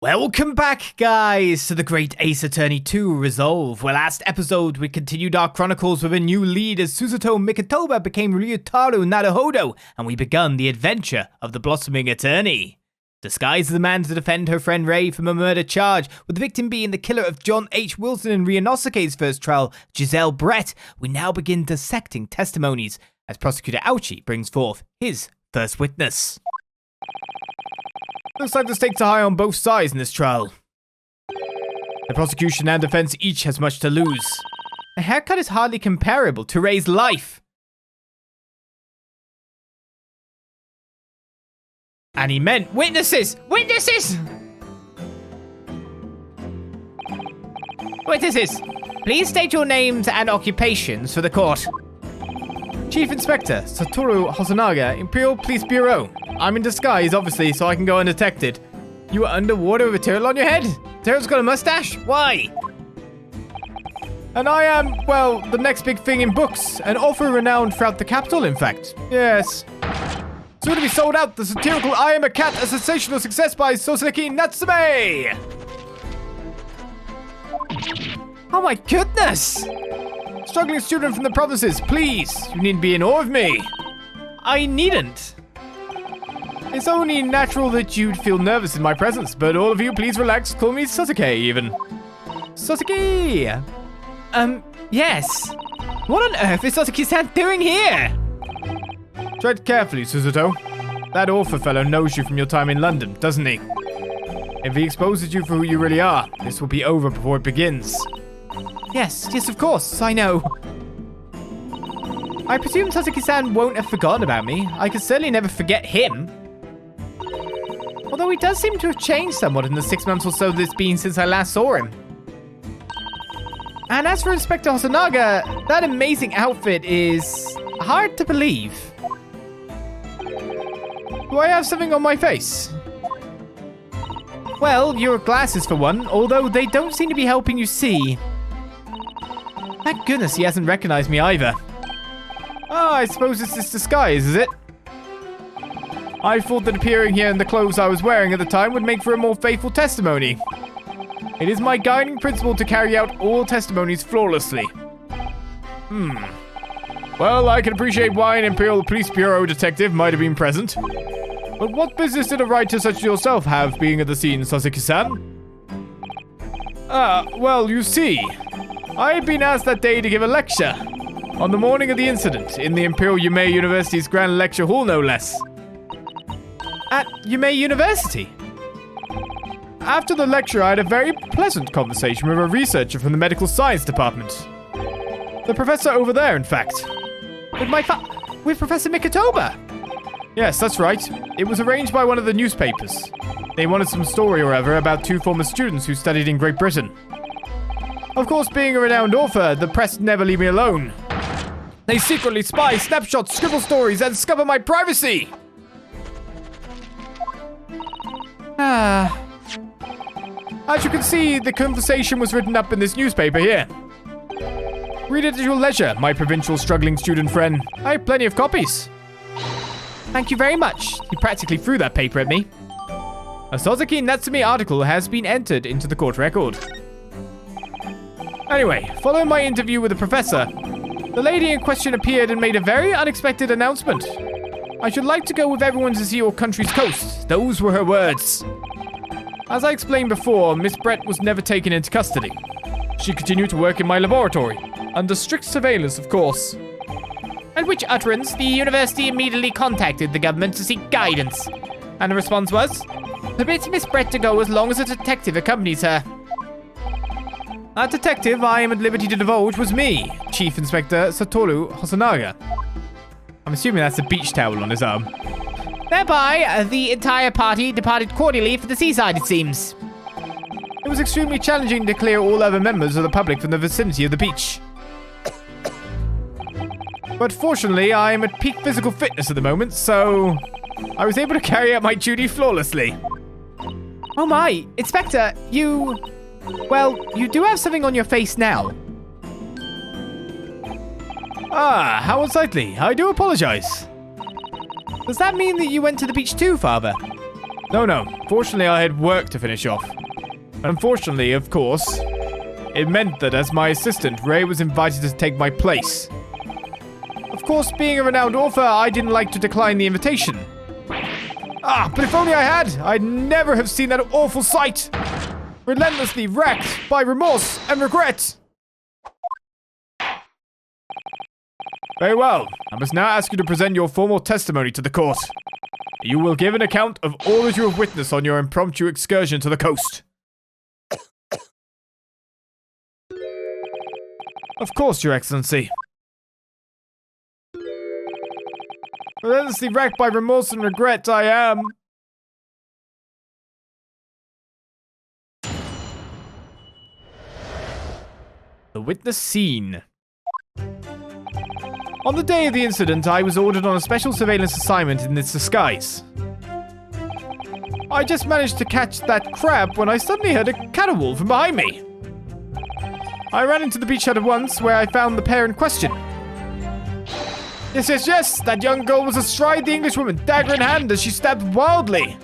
Welcome back, guys, to the Great Ace Attorney 2 Resolve, where last episode we continued our chronicles with a new lead as Susato Mikitoba became Ryutaru Naruhodo, and we begun the adventure of the Blossoming Attorney. Disguised as a man to defend her friend Ray from a murder charge, with the victim being the killer of John H. Wilson in Ryunosuke's first trial, Giselle Brett, we now begin dissecting testimonies as Prosecutor Auchi brings forth his first witness. Looks like the stakes are high on both sides in this trial. The prosecution and defense each has much to lose. A haircut is hardly comparable to Ray's life. And he meant witnesses! Witnesses! Witnesses, please state your names and occupations for the court. Chief Inspector Satoru Hosanaga, Imperial Police Bureau. I'm in disguise, obviously, so I can go undetected. You are underwater with a turtle on your head? Turtle's got a mustache? Why? And I am, well, the next big thing in books. An author renowned throughout the capital, in fact. Yes. Soon to be sold out, the satirical I Am a Cat, a sensational success by Soseki Natsume! Oh my goodness! Struggling student from the provinces, please. You needn't be in awe of me. I needn't. It's only natural that you'd feel nervous in my presence, but all of you, please relax. Call me Soseki, even. Soseki! Yes. What on earth is Soseki-san doing here? Tread carefully, Susato. That author fellow knows you from your time in London, doesn't he? If he exposes you for who you really are, this will be over before it begins. Yes, of course, I know. I presume Soseki-san won't have forgotten about me. I could certainly never forget him. Although he does seem to have changed somewhat in the 6 months or so that it's been since I last saw him. And as for Inspector Hosanaga, that amazing outfit is hard to believe. Do I have something on my face? Well, your glasses for one, although they don't seem to be helping you see. Thank goodness he hasn't recognized me either. Oh, I suppose it's this disguise, is it? I thought that appearing here in the clothes I was wearing at the time would make for a more faithful testimony. It is my guiding principle to carry out all testimonies flawlessly. Well, I can appreciate why an Imperial Police Bureau detective might have been present. But what business did a writer such as yourself have being at the scene, Soseki-san? Well, you see, I had been asked that day to give a lecture on the morning of the incident in the Imperial Yumei University's Grand Lecture Hall, no less. At Yumei University? After the lecture, I had a very pleasant conversation with a researcher from the medical science department. The professor over there, in fact. With Professor Mikitoba? Yes, that's right. It was arranged by one of the newspapers. They wanted some story or other about two former students who studied in Great Britain. Of course, being a renowned author, the press never leave me alone. They secretly spy, snapshots, scribble stories, and discover my privacy! As you can see, the conversation was written up in this newspaper here. Read it at your leisure, my provincial struggling student friend. I have plenty of copies. Thank you very much. He practically threw that paper at me. A Soseki Natsume article has been entered into the court record. Anyway, following my interview with the professor, the lady in question appeared and made a very unexpected announcement. I should like to go with everyone to see your country's coast. Those were her words. As I explained before, Miss Brett was never taken into custody. She continued to work in my laboratory, under strict surveillance, of course. At which utterance, the university immediately contacted the government to seek guidance. And the response was, permit Miss Brett to go as long as a detective accompanies her. That detective I am at liberty to divulge was me, Chief Inspector Satoru Hosanaga. I'm assuming that's a beach towel on his arm. Thereby, the entire party departed cordially for the seaside, it seems. It was extremely challenging to clear all other members of the public from the vicinity of the beach. But fortunately, I am at peak physical fitness at the moment, so I was able to carry out my duty flawlessly. Oh my, Inspector, you do have something on your face now. Ah, how unsightly. I do apologize. Does that mean that you went to the beach too, Father? No. Fortunately, I had work to finish off. Unfortunately, of course, it meant that as my assistant, Ray was invited to take my place. Of course, being a renowned author, I didn't like to decline the invitation. But if only I had, I'd never have seen that awful sight. Relentlessly wrecked by remorse and regret. Very well. I must now ask you to present your formal testimony to the court. You will give an account of all that you have witnessed on your impromptu excursion to the coast. Of course, Your Excellency. Relentlessly wrecked by remorse and regret, I am. The witness scene. On the day of the incident, I was ordered on a special surveillance assignment in this disguise. I just managed to catch that crab when I suddenly heard a caterwaul from behind me. I ran into the beachhead at once, where I found the pair in question. Yes, that young girl was astride the Englishwoman, dagger in hand, as she stabbed wildly.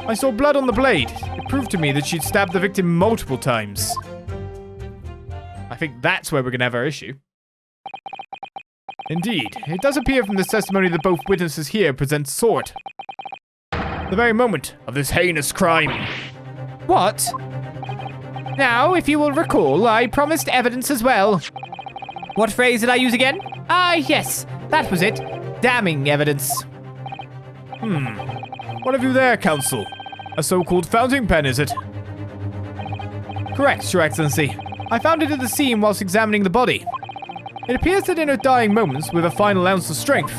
I saw blood on the blade. It proved to me that she'd stabbed the victim multiple times. I think that's where we're going to have our issue. Indeed, it does appear from this testimony that both witnesses here present sword. The very moment of this heinous crime. What? Now, if you will recall, I promised evidence as well. What phrase did I use again? Yes, that was it. Damning evidence. What have you there, Counsel? A so-called fountain pen, is it? Correct, Your Excellency. I found it at the scene whilst examining the body. It appears that in her dying moments, with a final ounce of strength,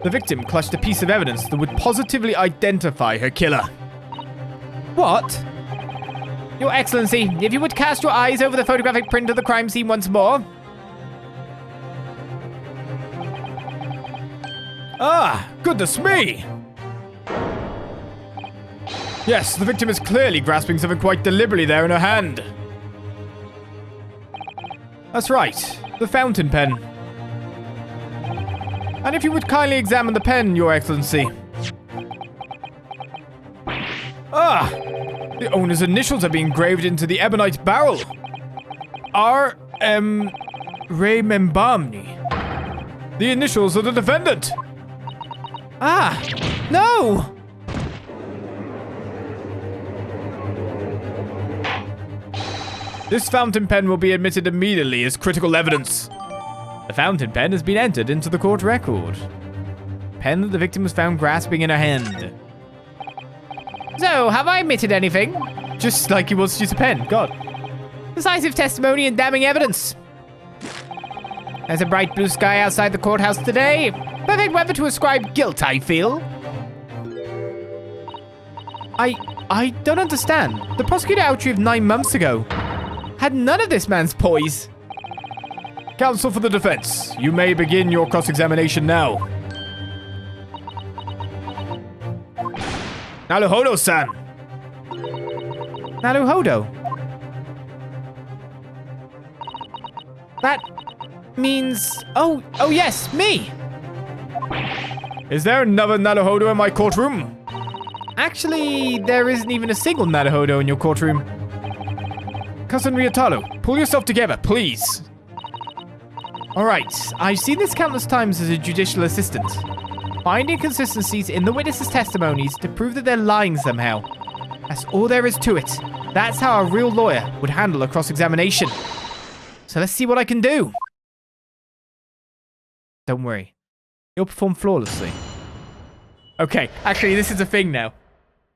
the victim clutched a piece of evidence that would positively identify her killer. What? Your Excellency, if you would cast your eyes over the photographic print of the crime scene once more. Goodness me! Yes, the victim is clearly grasping something quite deliberately there in her hand. That's right, the fountain pen. And if you would kindly examine the pen, Your Excellency. The owner's initials are being engraved into the ebonite barrel. R.M. Raymembamni. The initials of the defendant. No! This fountain pen will be admitted immediately as critical evidence. The fountain pen has been entered into the court record. Pen that the victim was found grasping in her hand. So, have I omitted anything? Just like he wants to use a pen, God. Decisive testimony and damning evidence. There's a bright blue sky outside the courthouse today. Perfect weather to ascribe guilt, I feel. I don't understand. The Prosecutor Auchi of 9 months ago had none of this man's poise. Counsel for the defense, you may begin your cross-examination now. Naruhodo-san. Naruhodo? That means... Oh yes, me! Is there another Naruhodo in my courtroom? Actually, there isn't even a single Naruhodo in your courtroom. Cousin Ryotaro, pull yourself together, please. Alright, I've seen this countless times as a judicial assistant. Find inconsistencies in the witnesses' testimonies to prove that they're lying somehow. That's all there is to it. That's how a real lawyer would handle a cross-examination. So let's see what I can do. Don't worry. You'll perform flawlessly. Okay, actually, this is a thing now.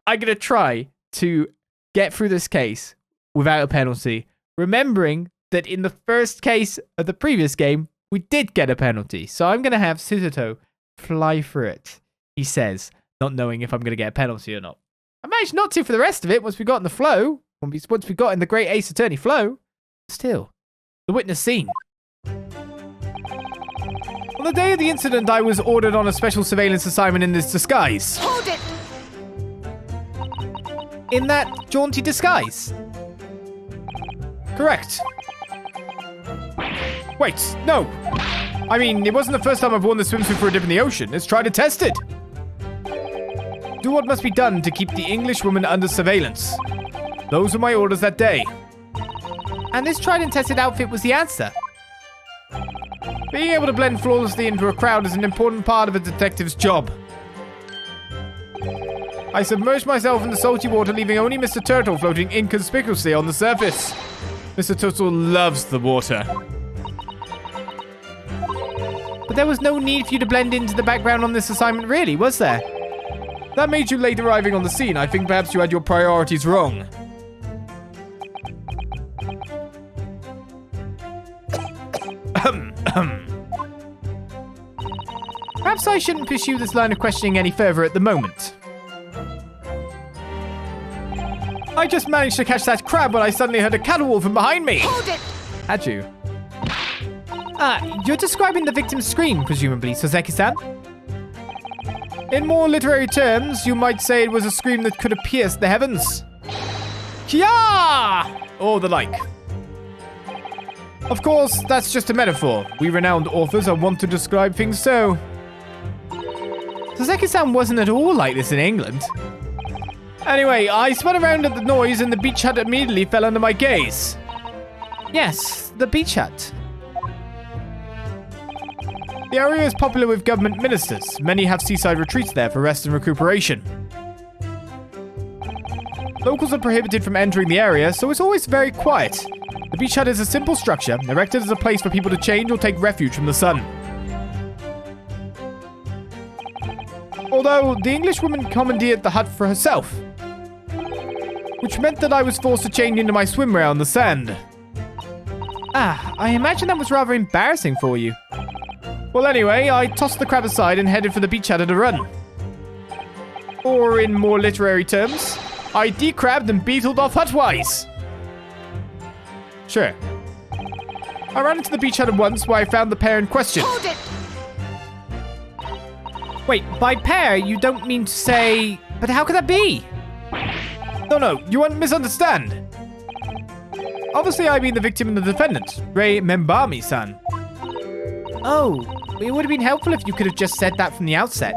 I'm going to try to get through this case without a penalty, remembering that in the first case of the previous game, we did get a penalty. So I'm going to have Suzuto fly through it, he says, not knowing if I'm going to get a penalty or not. I managed not to for the rest of it once we got in the flow, once we got in the Great Ace Attorney flow. Still, the witness scene. On the day of the incident, I was ordered on a special surveillance assignment in this disguise. Hold it! In that jaunty disguise? Correct. Wait, no. I mean, it wasn't the first time I've worn the swimsuit for a dip in the ocean. Let's try to test it. Do what must be done to keep the English woman under surveillance. Those were my orders that day. And this tried and tested outfit was the answer. Being able to blend flawlessly into a crowd is an important part of a detective's job. I submerged myself in the salty water, leaving only Mr. Turtle floating inconspicuously on the surface. Mr. Turtle loves the water. But there was no need for you to blend into the background on this assignment, really, was there? That made you late arriving on the scene. I think perhaps you had your priorities wrong. Perhaps I shouldn't pursue this line of questioning any further at the moment. I just managed to catch that crab when I suddenly heard a caterwaul from behind me. Hold it! Had you? You're describing the victim's scream, presumably, Soseki-san? In more literary terms, you might say it was a scream that could have pierced the heavens. Kia! Or the like. Of course, that's just a metaphor. We renowned authors are wont to describe things so. Soseki-san wasn't at all like this in England. Anyway, I spun around at the noise and the beach hut immediately fell under my gaze. Yes, the beach hut. The area is popular with government ministers. Many have seaside retreats there for rest and recuperation. Locals are prohibited from entering the area, so it's always very quiet. The beach hut is a simple structure, erected as a place for people to change or take refuge from the sun. Although, the Englishwoman commandeered the hut for herself, which meant that I was forced to change into my swimwear on the sand. I imagine that was rather embarrassing for you. Well, anyway, I tossed the crab aside and headed for the beach hut at a run. Or in more literary terms, I decrabbed and beetled off hutwise. Sure. I ran into the beach hut at once where I found the pair in question. Hold it! Wait, by pair, you don't mean to say... But how could that be? No, you won't misunderstand. Obviously, I mean the victim and the defendant, Rei Membami-san. Oh, it would have been helpful if you could have just said that from the outset.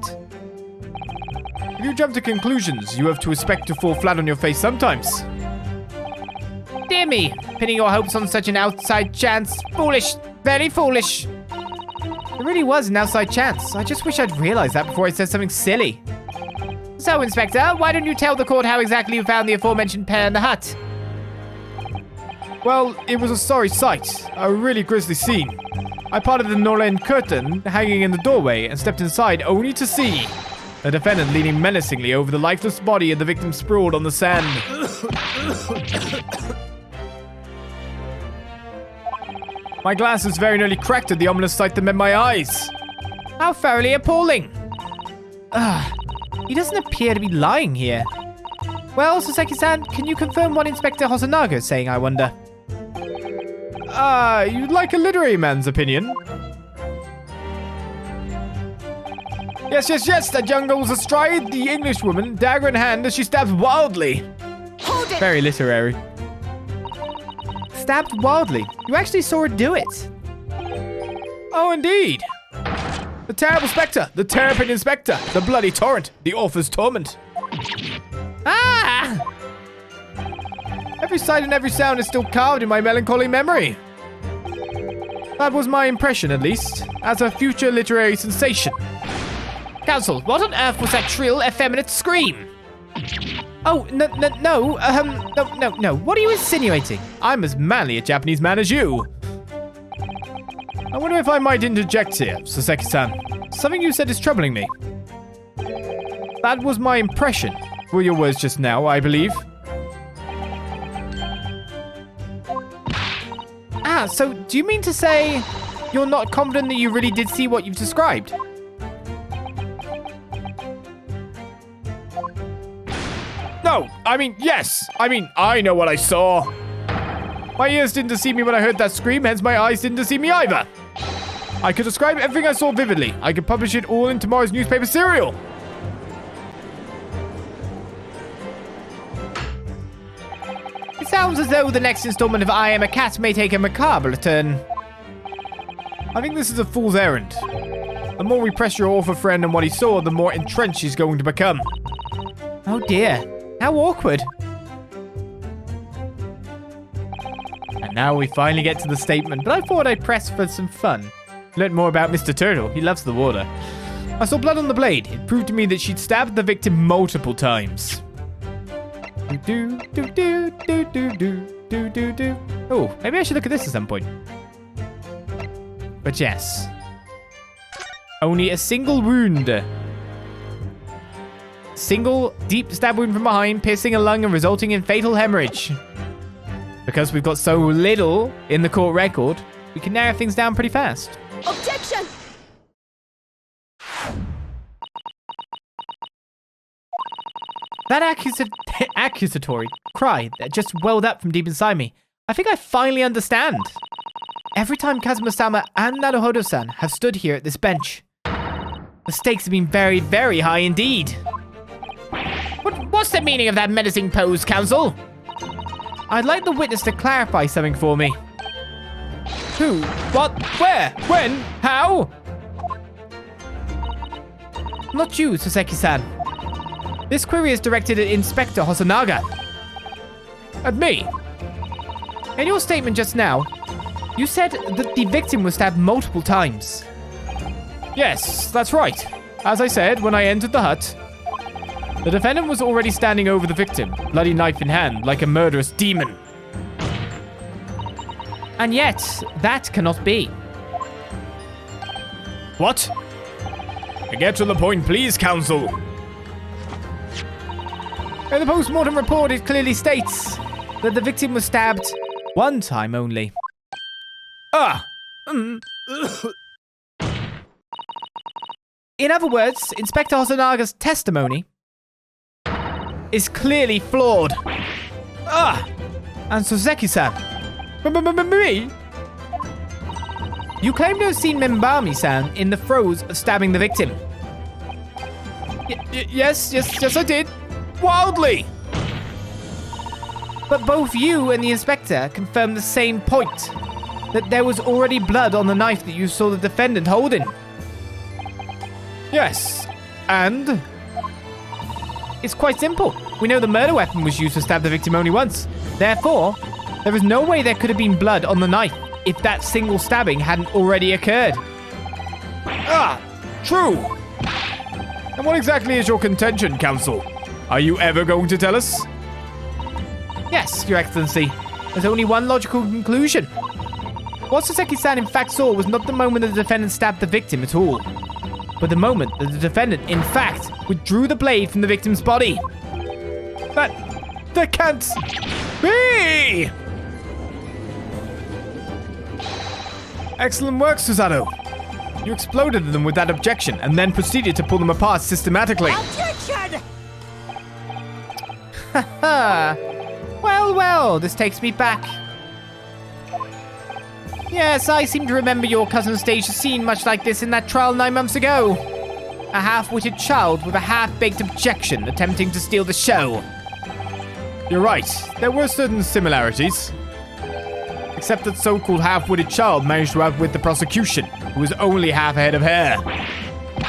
If you jump to conclusions, you have to expect to fall flat on your face sometimes. Dear me, pinning your hopes on such an outside chance. Foolish, very foolish. It really was an outside chance. I just wish I'd realized that before I said something silly. So, Inspector, why don't you tell the court how exactly you found the aforementioned pair in the hut? Well, it was a sorry sight. A really grisly scene. I parted the Norland curtain hanging in the doorway and stepped inside only to see the defendant leaning menacingly over the lifeless body of the victim sprawled on the sand. My glasses very nearly cracked at the ominous sight that met my eyes. How thoroughly appalling. He doesn't appear to be lying here. Well, Soseki-san, can you confirm what Inspector Hosanaga is saying, I wonder? You'd like a literary man's opinion? Yes, that young girl was astride the Englishwoman, dagger in hand, as she stabbed wildly. Hold it! Very literary. Stabbed wildly? You actually saw her do it? Oh, indeed. The terrible spectre, the terrapin inspector, the bloody torrent, the author's torment. Every sight and every sound is still carved in my melancholy memory. That was my impression, at least, as a future literary sensation. Counsel, what on earth was that shrill, effeminate scream? Oh, no. What are you insinuating? I'm as manly a Japanese man as you. I wonder if I might interject here, Soseki-san. Something you said is troubling me. That was my impression. Were your words just now, I believe. So do you mean to say you're not confident that you really did see what you've described? No, yes. I know what I saw. My ears didn't deceive me when I heard that scream, hence my eyes didn't deceive me either. I could describe everything I saw vividly. I could publish it all in tomorrow's newspaper serial. It sounds as though the next installment of I Am a Cat may take a macabre turn. I think this is a fool's errand. The more we press your author friend on what he saw, the more entrenched he's going to become. Oh dear, how awkward. And now we finally get to the statement, but I thought I'd press for some fun. Learn more about Mr. Turtle. He loves the water. I saw blood on the blade. It proved to me that she'd stabbed the victim multiple times. Oh, maybe I should look at this at some point. But yes. Only a single wound. Single deep stab wound from behind, piercing a lung and resulting in fatal hemorrhage. Because we've got so little in the court record, we can narrow things down pretty fast. Objection! That accusatory cry that just welled up from deep inside me. I think I finally understand. Every time Kazuma-sama and Naruhodo-san have stood here at this bench, the stakes have been very, very high indeed. What's the meaning of that menacing pose, Counsel? I'd like the witness to clarify something for me. Who? What? Where? When? How? Not you, Soseki-san. This query is directed at Inspector Hosanaga. At me? In your statement just now, you said that the victim was stabbed multiple times. Yes, that's right. As I said when I entered the hut, the defendant was already standing over the victim, bloody knife in hand, like a murderous demon. And yet, that cannot be. What? Get to the point, please, Counsel. In the post-mortem report, it clearly states that the victim was stabbed one time only. In other words, Inspector Hosanaga's testimony is clearly flawed. And Soseki-san. Me? You claim to have seen Membami-san in the throes of stabbing the victim. Yes, I did. Wildly! But both you and the inspector confirmed the same point. That there was already blood on the knife that you saw the defendant holding. Yes, and? It's quite simple. We know the murder weapon was used to stab the victim only once. Therefore, there is no way there could have been blood on the knife if that single stabbing hadn't already occurred. True. And what exactly is your contention, Counsel? Are you ever going to tell us? Yes, Your Excellency. There's only one logical conclusion. What Soseki-san in fact saw was not the moment that the defendant stabbed the victim at all, but the moment that the defendant, in fact, withdrew the blade from the victim's body. That can't be! Excellent work, Susanoo. You exploded them with that objection and then proceeded to pull them apart systematically. Objection! Haha. Well, this takes me back. Yes, I seem to remember your cousin staged a scene much like this in that trial 9 months ago. A half-witted child with a half-baked objection attempting to steal the show. You're right, there were certain similarities. Except that so-called half-witted child managed to outwit the prosecution, who was only half a head of hair.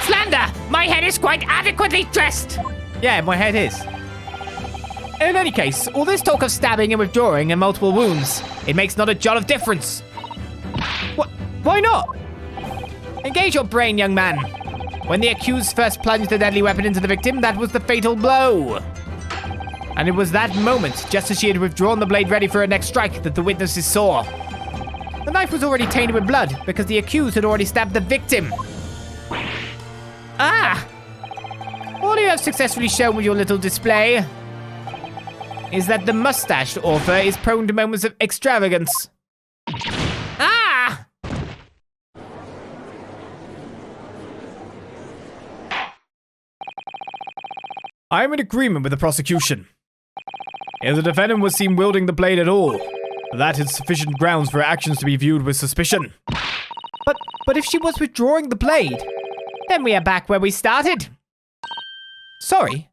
Slander! My head is quite adequately dressed! Yeah, my head is. In any case, all this talk of stabbing and withdrawing and multiple wounds, it makes not a jot of difference. Why not? Engage your brain, young man. When the accused first plunged the deadly weapon into the victim, that was the fatal blow. And it was that moment, just as she had withdrawn the blade ready for her next strike, that the witnesses saw. The knife was already tainted with blood, because the accused had already stabbed the victim. All you have successfully shown with your little display is that the mustached author is prone to moments of extravagance. I am in agreement with the prosecution. If the defendant was seen wielding the blade at all, that is sufficient grounds for her actions to be viewed with suspicion. But if she was withdrawing the blade, then we are back where we started. Sorry.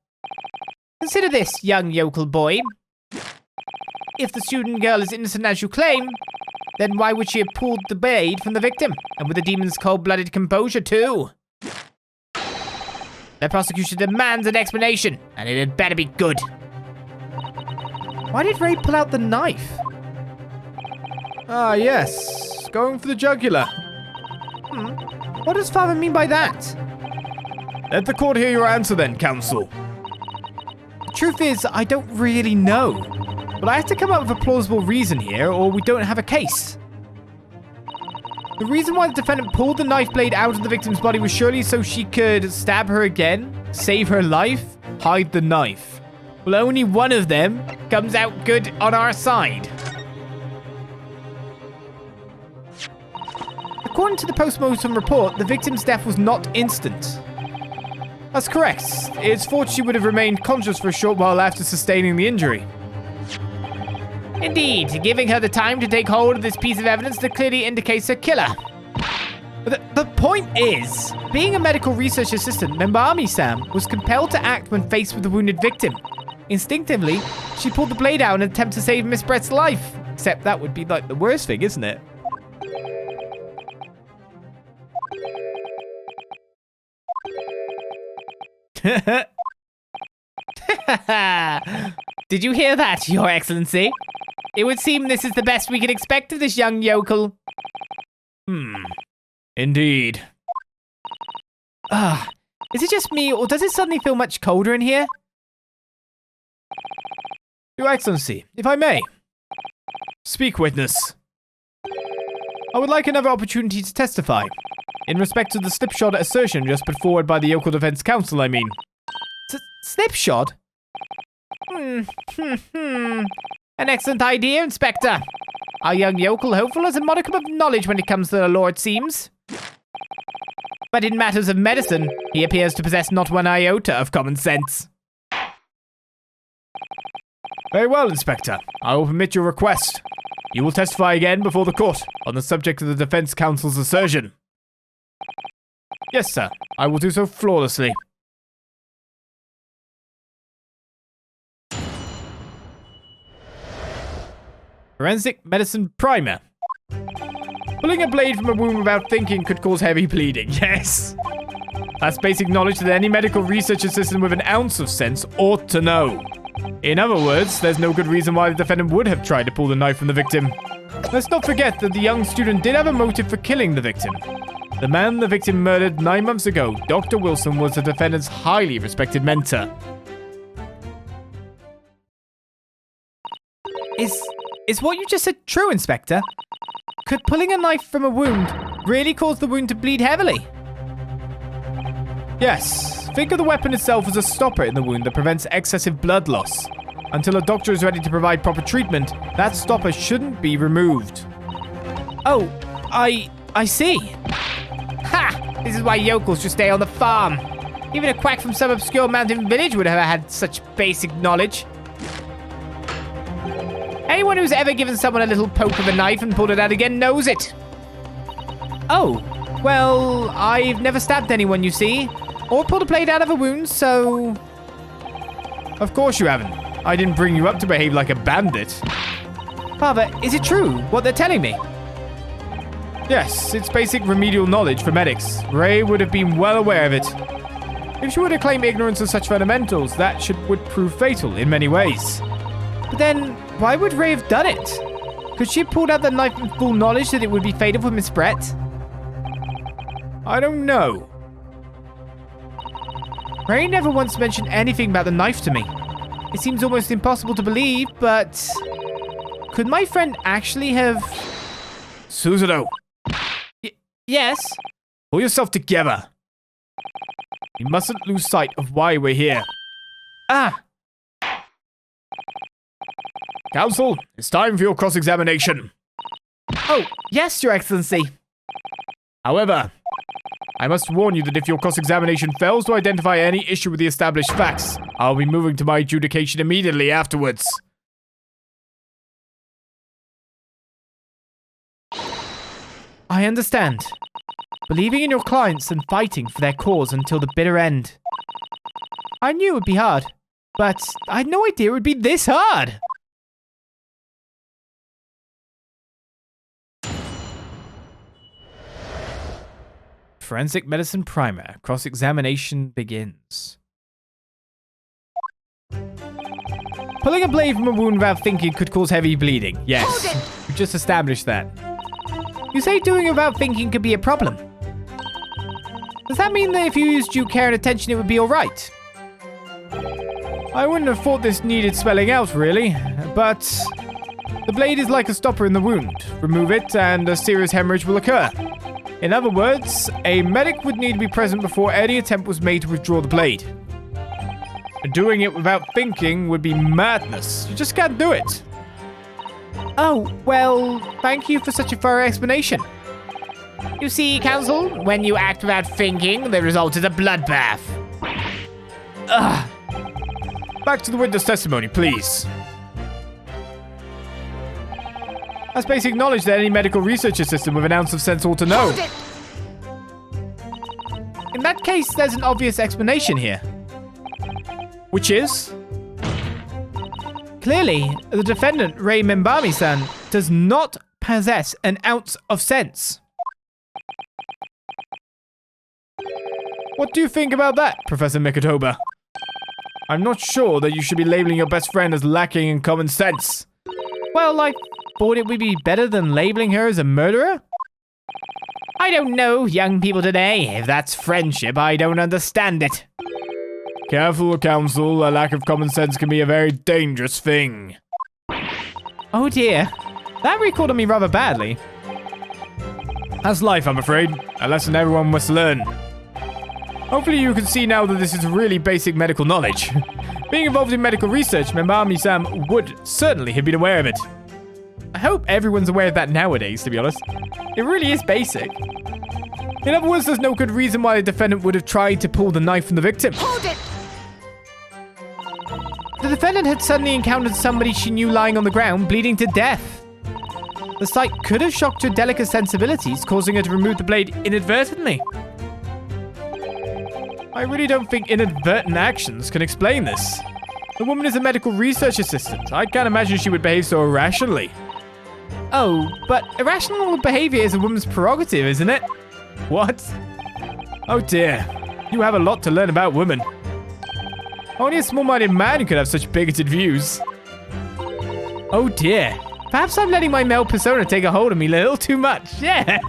Consider this, young yokel boy. If the student girl is innocent as you claim, then why would she have pulled the blade from the victim? And with the demon's cold-blooded composure, too? The prosecution demands an explanation, and it had better be good. Why did Ray pull out the knife? Ah, yes. Going for the jugular. What does Father mean by that? Let the court hear your answer then, counsel. The truth is, I don't really know. But I have to come up with a plausible reason here, or we don't have a case. The reason why the defendant pulled the knife blade out of the victim's body was surely so she could stab her again, save her life, hide the knife. Well, only one of them comes out good on our side. According to the post-mortem report, the victim's death was not instant. That's correct. It's thought she would have remained conscious for a short while after sustaining the injury. Indeed, giving her the time to take hold of this piece of evidence that clearly indicates her killer. The point is, being a medical research assistant, Membami-san was compelled to act when faced with the wounded victim. Instinctively, she pulled the blade out in an attempt to save Miss Brett's life. Except that would be like the worst thing, isn't it? Did you hear that, Your Excellency? It would seem this is the best we can expect of this young yokel. Indeed. Is it just me, or does it suddenly feel much colder in here? Your Excellency, if I may. Speak, witness. I would like another opportunity to testify. In respect to the slipshod assertion just put forward by the Yokel Defense Counsel, I mean. Slipshod? An excellent idea, Inspector. Our young yokel hopeful has a modicum of knowledge when it comes to the law, it seems. But in matters of medicine, he appears to possess not one iota of common sense. Very well, Inspector. I will permit your request. You will testify again before the court on the subject of the Defense Counsel's assertion. Yes, sir. I will do so flawlessly. Forensic Medicine Primer. Pulling a blade from a wound without thinking could cause heavy bleeding. Yes. That's basic knowledge that any medical research assistant with an ounce of sense ought to know. In other words, there's no good reason why the defendant would have tried to pull the knife from the victim. Let's not forget that the young student did have a motive for killing the victim. The man the victim murdered 9 months ago, Dr. Wilson, was the defendant's highly respected mentor. Is what you just said true, Inspector? Could pulling a knife from a wound really cause the wound to bleed heavily? Yes. Think of the weapon itself as a stopper in the wound that prevents excessive blood loss. Until a doctor is ready to provide proper treatment, that stopper shouldn't be removed. Oh, I see. Ha! This is why yokels should stay on the farm. Even a quack from some obscure mountain village would have had such basic knowledge. Anyone who's ever given someone a little poke with a knife and pulled it out again knows it. Oh, well, I've never stabbed anyone, you see. Or pulled a blade out of a wound, so... Of course you haven't. I didn't bring you up to behave like a bandit. Father, is it true, what they're telling me? Yes, it's basic remedial knowledge for medics. Ray would have been well aware of it. If she were to claim ignorance of such fundamentals, that would prove fatal in many ways. But then, why would Ray have done it? Could she have pulled out the knife in full knowledge that it would be fatal for Miss Brett? I don't know. Ray never once mentioned anything about the knife to me. It seems almost impossible to believe, but... Could my friend actually have... Suzuno! Yes? Pull yourself together. You mustn't lose sight of why we're here. Ah! Counsel, it's time for your cross-examination. Oh, yes, Your Excellency. However, I must warn you that if your cross-examination fails to identify any issue with the established facts, I'll be moving to my adjudication immediately afterwards. I understand. Believing in your clients and fighting for their cause until the bitter end. I knew it would be hard, but I had no idea it would be this hard. Forensic Medicine Primer. Cross-examination begins. Pulling a blade from a wound without thinking could cause heavy bleeding. Yes, we just established that. You say doing it without thinking could be a problem. Does that mean that if you used due care and attention, it would be alright? I wouldn't have thought this needed spelling out, really. But the blade is like a stopper in the wound. Remove it and a serious hemorrhage will occur. In other words, a medic would need to be present before any attempt was made to withdraw the blade. Doing it without thinking would be madness. You just can't do it. Oh, well, thank you for such a thorough explanation. You see, Counsel, when you act without thinking, the result is a bloodbath. Ugh. Back to the witness testimony, please. As basic knowledge that any medical research assistant with an ounce of sense ought to know. In that case, there's an obvious explanation here. Which is? Clearly, the defendant, Rei Membami-san, does not possess an ounce of sense. What do you think about that, Professor Mikotoba? I'm not sure that you should be labeling your best friend as lacking in common sense. Well, I thought it would be better than labeling her as a murderer. I don't know, young people today. If that's friendship, I don't understand it. Careful, Counsel. A lack of common sense can be a very dangerous thing. Oh dear. That recalled on me rather badly. That's life, I'm afraid. A lesson everyone must learn. Hopefully you can see now that this is really basic medical knowledge. Being involved in medical research, Membami-san would certainly have been aware of it. I hope everyone's aware of that nowadays, to be honest. It really is basic. In other words, there's no good reason why the defendant would have tried to pull the knife from the victim. Hold it! The defendant had suddenly encountered somebody she knew lying on the ground, bleeding to death. The sight could have shocked her delicate sensibilities, causing her to remove the blade inadvertently. I really don't think inadvertent actions can explain this. The woman is a medical research assistant. I can't imagine she would behave so irrationally. Oh, but irrational behavior is a woman's prerogative, isn't it? What? Oh dear. You have a lot to learn about women. Only a small-minded man could have such bigoted views. Oh dear. Perhaps I'm letting my male persona take a hold of me a little too much. Yeah.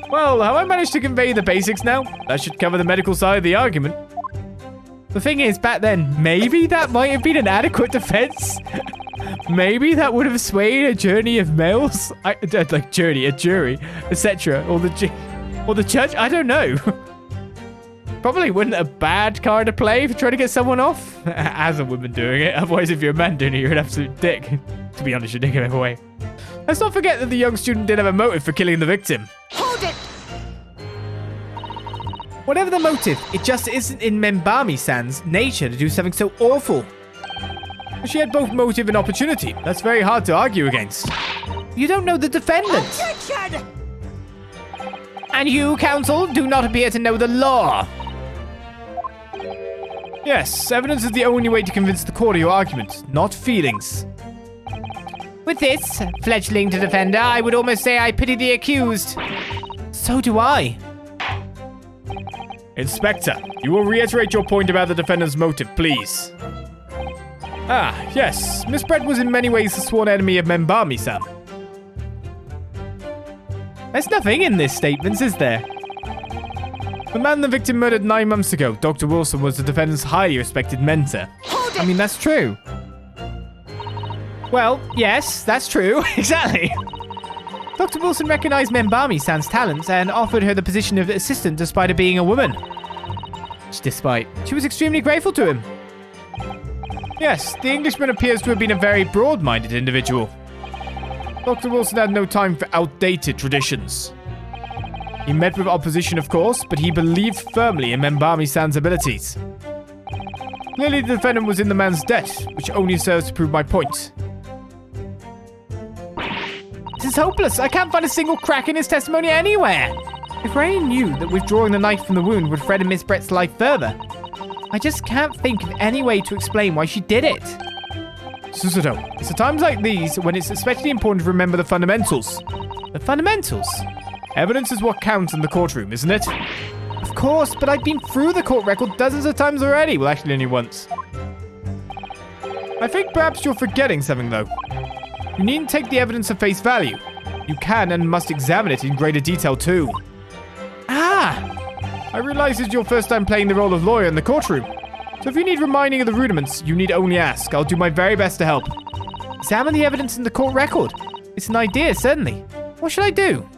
Well, have I managed to convey the basics now? That should cover the medical side of the argument. The thing is, back then, maybe that might have been an adequate defense. Maybe that would have swayed a journey of males. A jury, etc. Or the judge. I don't know. Probably wasn't a bad card to play for trying to get someone off. As a woman doing it. Otherwise, if you're a man doing it, you're an absolute dick. To be honest, you're dicking either way. Let's not forget that the young student did have a motive for killing the victim. Hold it! Whatever the motive, it just isn't in Membami-san's nature to do something so awful. She had both motive and opportunity. That's very hard to argue against. You don't know the defendant. Objection! And you, counsel, do not appear to know the law. Yes, evidence is the only way to convince the court of your argument, not feelings. With this, fledgling to defender, I would almost say I pity the accused. So do I. Inspector, you will reiterate your point about the defendant's motive, please. Ah, yes. Miss Brett was in many ways a sworn enemy of Membami-san. There's nothing in this statement, is there? The man the victim murdered 9 months ago, Dr. Wilson, was the defendant's highly respected mentor. I mean, that's true. Well, yes, that's true. Exactly. Dr. Wilson recognized Membami-san's talents and offered her the position of assistant despite her being a woman. She was extremely grateful to him. Yes, the Englishman appears to have been a very broad-minded individual. Dr. Wilson had no time for outdated traditions. He met with opposition, of course, but he believed firmly in Membami-san's abilities. Clearly, the defendant was in the man's debt, which only serves to prove my point. This is hopeless. I can't find a single crack in his testimony anywhere. If Ray knew that withdrawing the knife from the wound would threaten Miss Brett's life further, I just can't think of any way to explain why she did it. Susato, it's at times like these when it's especially important to remember the fundamentals. The fundamentals? Evidence is what counts in the courtroom, isn't it? Of course, but I've been through the court record dozens of times already. Well, actually only once. I think perhaps you're forgetting something, though. You needn't take the evidence at face value. You can and must examine it in greater detail, too. I realize it's your first time playing the role of lawyer in the courtroom. So if you need reminding of the rudiments, you need only ask. I'll do my very best to help. Examine the evidence in the court record. It's an idea, certainly. What should I do?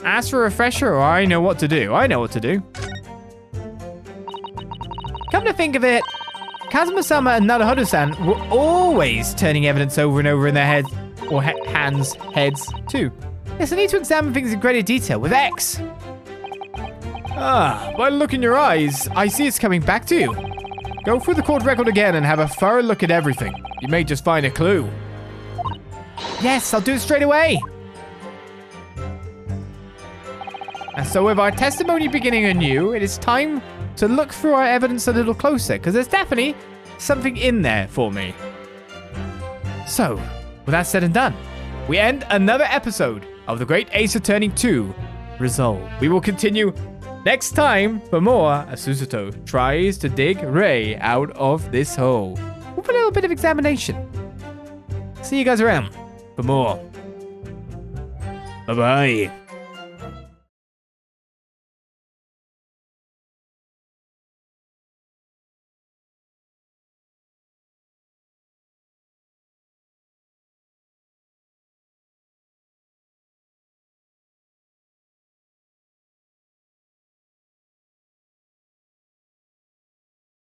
Ask for a refresher, or I know what to do. I know what to do. Come to think of it, Kazuma-sama and Naruhodo-san were always turning evidence over and over in their heads. Or heads, too. Yes, I need to examine things in greater detail with X. By the look in your eyes, I see it's coming back to you. Go through the court record again and have a thorough look at everything. You may just find a clue. Yes, I'll do it straight away. And so with our testimony beginning anew, it is time to look through our evidence a little closer, because there's definitely something in there for me. So, with that said and done, we end another episode of The Great Ace Attorney 2, Resolve. We will continue next time for more as Susato tries to dig Rei out of this hole. With a little bit of examination. See you guys around for more. Bye-bye.